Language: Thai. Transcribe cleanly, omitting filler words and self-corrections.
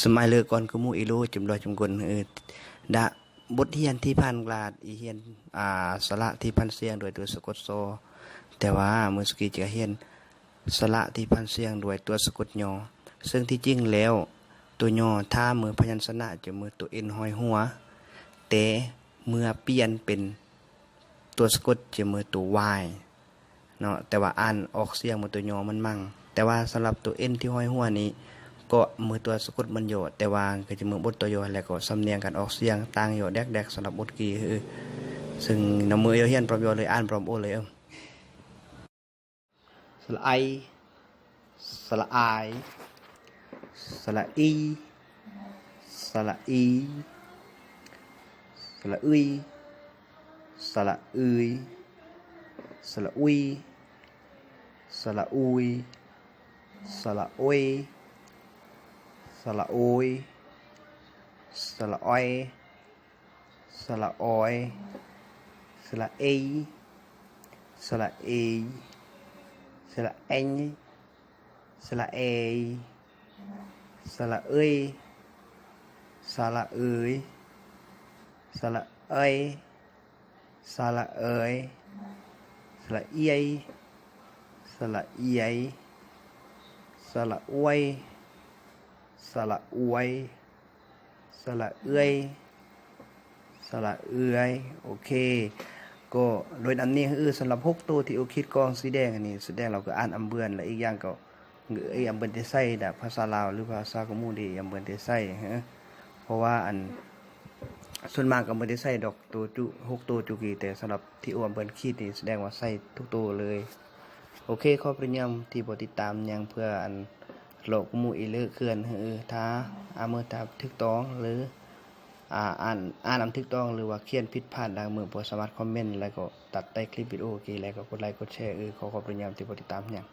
สมัยเลิกก่อนก็มูอีโลจำลอยจำกลดะบทเรียนที่พันกลาดอีเฮียนสระที่พันเสียงโดยตัวสะกดโซแต่ว่าเมื่อสกี้จะเฮียนสระที่พันเสียงโดยตัวสะกดยอซึ่งที่จริงแล้วตัวยอถ้ามือพยัญชนะจะมือตัวเอ็นห้อยหัวแต่เมื่อเปลี่ยนเป็นตัวสะกดจะมือตัววายเนาะแต่ว่าอ่านออกเสียงมือตัวยอมันมั่งแต่ว่าสำหรับตัวเอ็นที่ห้อยหัวนี้ก็มือตัวสะกดมันโยดแต่ว่าก็จะมือบทตัวโยดแล้วก็สำเนียงการออกเสียงต่างโยดแดกๆสำหรับบทกีซึ่งนำมือเฮียนพร้อมโยเลยอ่านพร้อมโอเลยสระไอสระอายสระอีสระอีสระอุยสระอุยสระอุยสระอุยสระอุยสระอุยสระอ้อยสระอ้อยสระเอสระเอสระเอ็นสระเอสระเอ้ยสระเอ้ยสระเอ้ยสระเอ้ยสระเอียสระเอียสระอวยสระอวยสระเอื้อยสระเอื้อยโอเคก็โดยอันนี้คือสำหรับ6ตัวที่โอคิดกองสีแดงอันนี้แสดงเราก็อ่านอำเบือนและอีกอย่างก็อำเบือนที่ใส่แบบภาษาลาวหรือภาษากมูดีอำเบือนที่ใส่เพราะว่าอันส่วนมากก็ไม่ได้ใส่ดอกตัวจุ6ตัวจุกีแต่สำหรับที่อำเบือนขีดนี่แสดงว่าใส่ทุกตัวเลยโอเคขอบคุณยำที่ติดตามยังเพื่ออันโลกมูอีเลือเคลื่อนท้าเมื่อตาทึกต้องหรืออ่านทึกต้องหรือว่าเขียนผิดพลาดดังมือโปรดสามารถคอมเมนต์แล้วก็ตัดใต้คลิปวิดีโอแล้วก็กดไลค์กดแชร์ขอขอบคุณยำที่ติดตามยัง